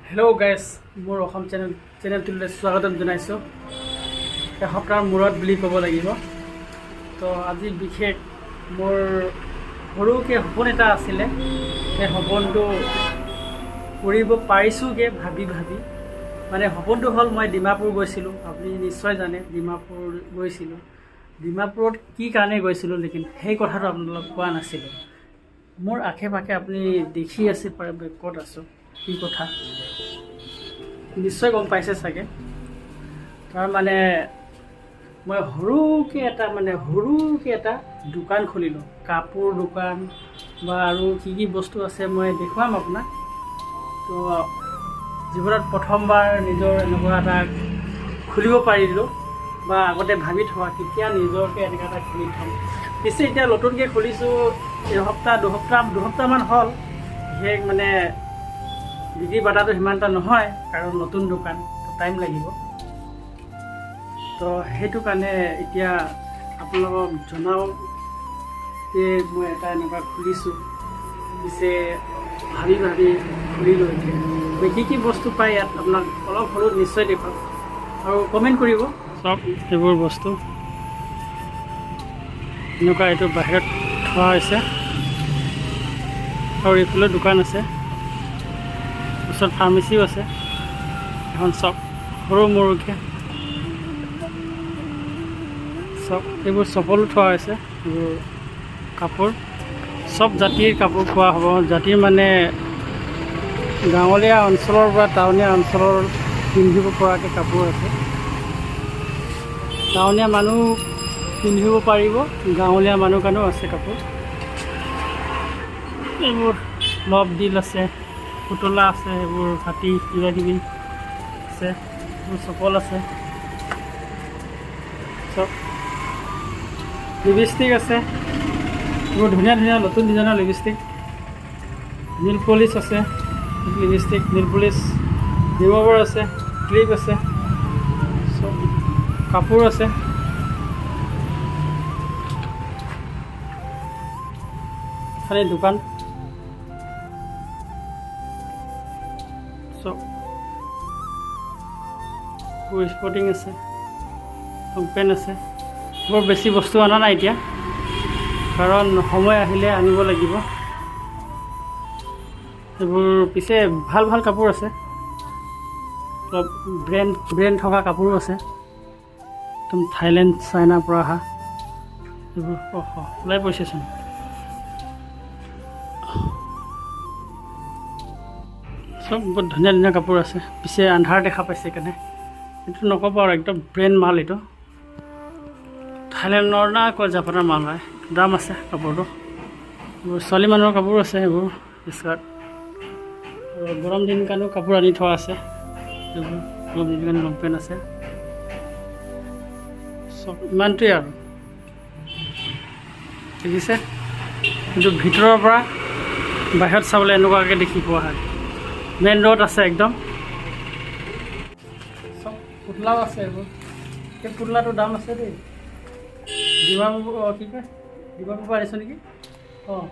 Hello' guys, মোৰ অসম চেনেলটোলৈ স্বাগতম জনাইছোঁ। এসপ্তাহৰ মূৰত বুলি ক'ব লাগিব। তো আজি বিশেষ মোৰ সৰুকৈ সপোন এটা আছিলে। সেই সপোনটো কৰিব পাৰিছোঁগৈ ভাবি মানে সপোনটো হ'ল মই ডিমাপুৰ গৈছিলোঁ। আপুনি নিশ্চয় জানে ডিমাপুৰ গৈছিলোঁ। ডিমাপুৰত কি কাৰণে গৈছিলোঁ, লেকিন সেই কথাটো আপোনালোকক কোৱা নাছিলোঁ। মোৰ আশে পাশে আপুনি দেখি আছে পাৰে ক'ত আছোঁ, কি কথা নিশ্চয় গম পাইছে চাগে। তাৰমানে মই সৰুকৈ এটা দোকান খুলিলোঁ। কাপোৰ দোকান বা আৰু কি বস্তু আছে মই দেখুৱাম আপোনাক। তো জীৱনত প্ৰথমবাৰ নিজৰ এনেকুৱা এটা খুলিব পাৰিলোঁ, বা আগতে ভাবি থোৱা কেতিয়া নিজকে এনেকুৱা এটা খুলি থ'ম। পিছে এতিয়া নতুনকৈ খুলিছোঁ, দুসপ্তাহমান হ'ল। বিশেষ মানে বিক্ৰী বাটাটো সিমান এটা নহয়, কাৰণ নতুন দোকান টাইম লাগিব। তো সেইটো কাৰণে এতিয়া আপোনালোকক জনাওঁ যে মই এটা এনেকুৱা খুলিছোঁ। পিছে ভাবি খুলিলোঁ। এতিয়া কি বস্তু পায় ইয়াত আপোনাক অলপ হ'লেও নিশ্চয় দেখুৱাম, আৰু কমেণ্ট কৰিব। চব এইবোৰ বস্তু এনেকুৱা এইটো বাহিৰত থোৱা হৈছে, আৰু এইফালে দোকান আছে, ওচৰত ফাৰ্মাচীও আছে। এখন চব সৰু মৰুকৈ চব এইবোৰ চপলো থোৱা হৈছে। এইবোৰ কাপোৰ চব জাতিৰ কাপোৰ পোৱা হ'ব। জাতিৰ মানে গাঁৱলীয়া অঞ্চলৰ পৰা টাউনীয়া অঞ্চলৰ পিন্ধিব পৰাকৈ কাপোৰ আছে। টাউনীয়া মানুহ পিন্ধিব পাৰিব, গাঁৱলীয়া মানুহ কাৰণেও আছে কাপোৰ। এইবোৰ লভ ডিল আছে, পুতলা আছে, এইবোৰ হাতী কিবাকিবি আছে, এইবোৰ চপল আছে। চব লিপষ্টিক আছে, এইবোৰ ধুনীয়া নতুন ডিজাইনৰ লিপষ্টিক। নীল পলিচ আছে, লিপষ্টিক নীল পলিচ, ৰিমভাৰ আছে, ক্লিপ আছে, চব কাপোৰ আছে। খালি দোকান চব স্পৰ্টিং আছে, লং পেণ্ট আছে। বৰ বেছি বস্তু অনা নাই এতিয়া, কাৰণ সময় আহিলে আনিব লাগিব। এইবোৰ পিছে ভাল কাপোৰ আছে, অলপ ব্ৰেণ্ড থকা কাপোৰো আছে। একদম থাইলেণ্ড চাইনাৰ পৰা অহা এইবোৰ ওলাই পৰিছেচোন। চব বহুত ধুনীয়া কাপোৰ আছে। পিছে আন্ধাৰ দেখা পাইছে সেইকাৰণে এইটো নক'ব আৰু, একদম ব্ৰেণ্ড মাল। এইটো থাইলেণ্ডৰ না ক'ত জাপানৰ মাল হয়। দাম আছে কাপোৰটো। এইবোৰ ছোৱালী মানুহৰ কাপোৰ আছে, এইবোৰ স্কাৰ্ট। আৰু গৰম দিন কাৰণেও কাপোৰ আনি থোৱা আছে। এইবোৰ গৰম দিন কাৰণে লং পেণ্ট আছে। চব ইমানটোৱেই আৰু দেখিছে। কিন্তু ভিতৰৰ পৰা বাহিৰত চাবলৈ এনেকুৱাকৈ দেখি পোৱা হয়। মেইন ৰোড আছে একদম। চব পুতলাও আছে। এইবোৰ সেই পুতলাটোৰ দাম আছে দেই। ডিমাপুৰ কি কয়, ডিমাপুৰ পৰা আনিছোঁ নেকি? অঁ,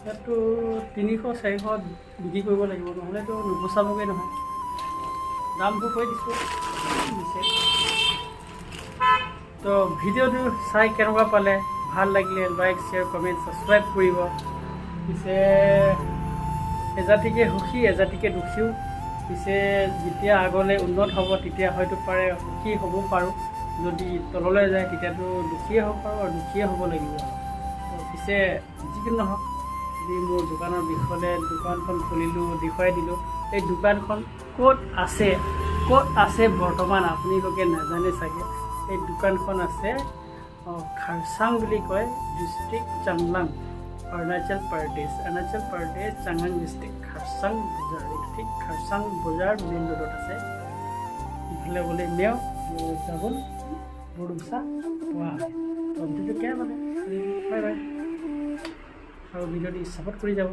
ইয়াততো 300-400 বিক্ৰী কৰিব লাগিব, নহ'লেতো নুপুচাবগৈ নহয়। দামবোৰ কৈ দিছোঁ। তো ভিডিঅ'টো চাই কেনেকুৱা পালে, ভাল লাগিলে লাইক, শ্বেয়াৰ, কমেণ্ট, ছাবস্ক্ৰাইব কৰিব। পিছে এজাতিকে সুখী, এজাতিকে দুখীও। পিছে যেতিয়া আগলৈ উন্নত হ'ব, তেতিয়া হয়তো পাৰে সুখী হ'ব পাৰোঁ। যদি তললৈ যায় তেতিয়াতো দুখীয়ে হ'ব পাৰোঁ, আৰু দুখীয়ে হ'ব লাগিব। তো পিছে যিকোনো নহওক, যদি মোৰ দোকানৰ বিষয়ে দোকানখন খুলিলোঁ, দেখুৱাই দিলোঁ। এই দোকানখন ক'ত আছে বৰ্তমান আপোনালোকে নাজানে চাগে। এই দোকানখন আছে খাৰচাং বুলি কয়, ডিষ্ট্ৰিক্ট চাংলাং, অৰুণাচল প্ৰদেশ চাংলাং ডিষ্ট্ৰিক্ট, খাৰচাং বজাৰ। এইটো ঠিক খাৰচাং বজাৰ মেইন ৰোডত আছে। ইফালে গ'লে নেও যাবল বৰডুমচা পোৱা হয়। তো ভিডিঅ'টো কেনে পালে, বাই বাই। আৰু ভিডিঅ'টো ছাপোৰ্ট কৰি যাব।